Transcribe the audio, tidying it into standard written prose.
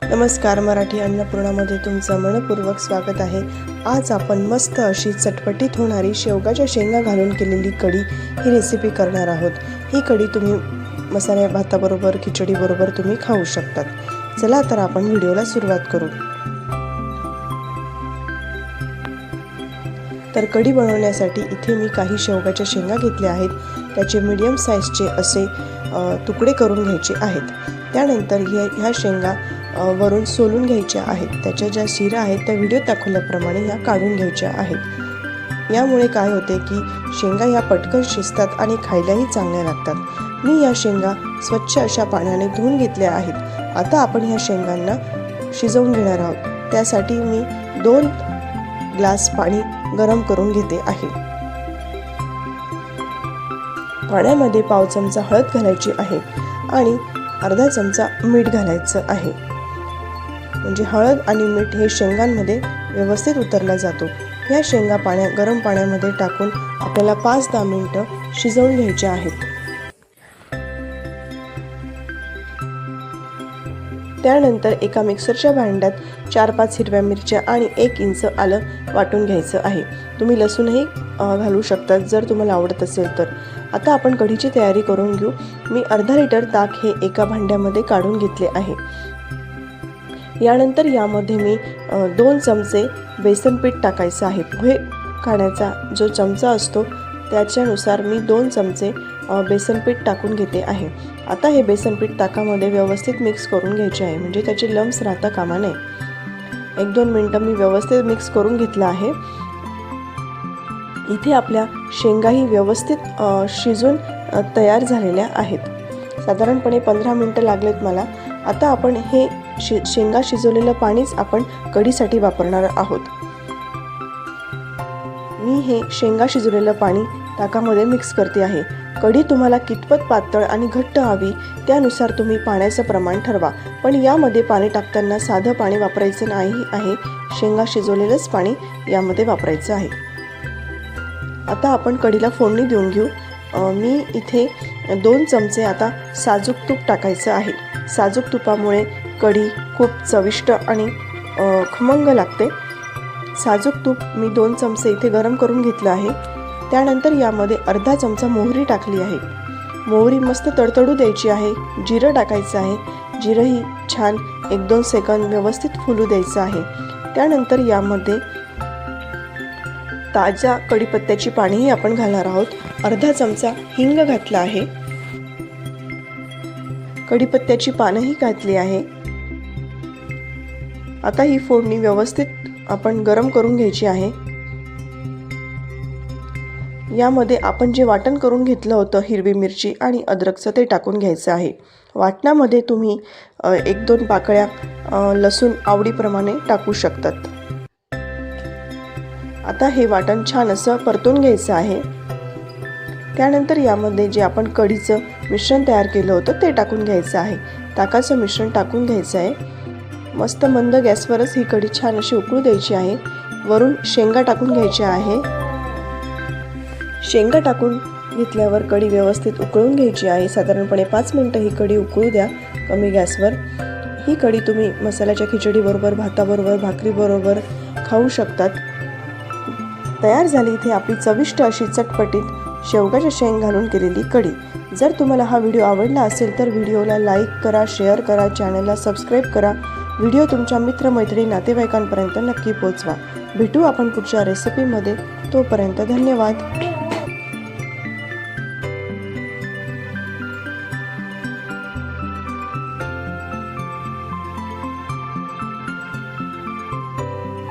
नमस्कार, मराठी अन्नपूर्णामध्ये तुमचं मनपूर्वक स्वागत आहे। आज आपण मस्त अशी चटपटीत होणारी शेवगाच्या शेंगा घालून केलेली कढी ही रेसिपी करणार आहोत। ही कढी तुम्ही मसाले भाताबरोबर खिचडी बरोबर तुम्ही खाऊ शकतात। चला तर आपण व्हिडिओला सुरुवात करू। तर कढी बनवण्यासाठी इथे मी काही शेवगाच्या शेंगा घेतल्या आहेत। त्याचे मीडियम साइजचे असे तुकडे करून घ्यायचे आहेत। त्यानंतर ह्या शेंगा वरून सोलून घ्यायच्या आहेत। त्याच्या ज्या शिरा आहेत त्या व्हिडिओ दाखवल्याप्रमाणे ह्या काढून घ्यायच्या आहेत। यामुळे काय होते की शेंगा ह्या पटकन शिजतात आणि खायलाही चांगल्या लागतात। मी या शेंगा स्वच्छ अशा पाण्याने धुवून घेतल्या आहेत। आता आपण ह्या शेंगांना शिजवून घेणार आहोत। त्यासाठी मी 2 ग्लास पाणी गरम करून घेते आहे। पाण्यामध्ये पाव चमचा हळद घालायची आहे आणि अर्धा चमचा मीठ घालायचं आहे। म्हणजे हळद आणि मीठ हे शेंगांमध्ये व्यवस्थित उतरला जातो। या शेंगा गरम पाण्यामध्ये टाकून आपल्याला 5-10 मिनिटं शिजवून घ्यायच्या आहेत। त्यानंतर एका मिक्सरच्या भांड्यात 4-5 हिरव्या मिरच्या आणि 1 इंच आलं वाटून घ्यायचं आहे। तुम्ही लसूणही घालू शकता जर तुम्हाला आवडत असेल तर। आता आपण कढीची तयारी करून घेऊ। मी अर्धा लिटर ताक हे एका भांड्यामध्ये काढून घेतले आहे। यानंतर यामध्ये मी 2 चमचे बेसन पीठ टाकायचं आहे। पोहे खाण्याचा जो चमचा असतो त्याच्यानुसार मी 2 चमचे बेसन पीठ टाकून घेते आहे। आता हे बेसन पीठ ताकामध्ये व्यवस्थित मिक्स करून घ्यायचे आहे, म्हणजे त्याचे लम्स राहता कामा नये। 1-2 मिनिटं मी व्यवस्थित मिक्स करून घेतलं आहे। इथे आपल्या शेंगाही व्यवस्थित शिजून तयार झालेल्या आहेत। साधारणपणे 15 मिनिटं लागलेत मला। आता आपण हे शेंगा शिजवलेलं पाणीच आपण कढीसाठी वापरणार आहोत। मी हे शेंगा शिजवलेलं पाणी ताकामध्ये मिक्स करते आहे। कढी तुम्हाला कितपत पातळ आणि घट्ट हवी त्यानुसार तुम्ही पाण्याचं प्रमाण ठरवा, पण यामध्ये पाणी टाकताना साधं पाणी वापरायचं नाही आहे। शेंगा शिजवलेलंच पाणी यामध्ये वापरायचं आहे। आता आपण कढीला फोडणी देऊन घेऊ। मी इथे 2 चमचे आता साजूक तूप टाकायचं आहे। साजूक तुपामुळे कढी खूप चविष्ट आणि खमंग लागते। साजूक तूप मी 2 चमचे इथे गरम करून घेतलं आहे। त्यानंतर यामध्ये अर्धा चमचा मोहरी टाकली आहे। मोहरी मस्त तडतडू द्यायची आहे। जिरं टाकायचं आहे। जिरंही छान 1-2 सेकंद व्यवस्थित फुलू द्यायचं आहे। त्यानंतर यामध्ये ताजा कढीपत्त्याची पानेही आपण घालणार आहोत। अर्धा चमचा हिंग घातला आहे। कढीपत्त्याची पानंही घातली आहे। आता ही फोडणी व्यवस्थित आपण गरम करून घ्यायची आहे। यामध्ये आपण जे वाटण करून घेतलं होतं हिरवी मिरची आणि अद्रकचं ते टाकून घ्यायचं आहे। वाटणामध्ये तुम्ही 1-2 पाकळ्या लसूण आवडीप्रमाणे टाकू शकतात। आता हे वाटण छान असं परतून घ्यायचं आहे। त्यानंतर यामध्ये जे आपण कढीचं मिश्रण तयार केलं होतं ते टाकून घ्यायचं आहे। ताकाचं मिश्रण टाकून घ्यायचं आहे। मस्त मंद गॅसवरच ही कढी छान अशी उकळू द्यायची आहे। वरून शेंगा टाकून घ्यायच्या आहे। शेंगा टाकून घेतल्यावर कढी व्यवस्थित उकळून घ्यायची आहे। साधारणपणे 5 मिनिटं ही कढी उकळू द्या कमी गॅसवर। ही कढी तुम्ही मसाल्याच्या खिचडीबरोबर, भाताबरोबर, भाकरीबरोबर खाऊ शकतात। तयार झाली इथे आपली चविष्ट अशी चटपटीत शेवगाच्या शेंग घालून केलेली कढी। जर तुम्हाला हा व्हिडिओ आवडला असेल तर व्हिडिओला लाईक करा, शेअर करा, चॅनलला सबस्क्राईब करा। व्हिडिओ तुमच्या मित्रमैत्रिणी नातेवाईकांपर्यंत नक्की पोहोचवा। भेटू आपण पुढच्या रेसिपीमध्ये। तोपर्यंत धन्यवाद।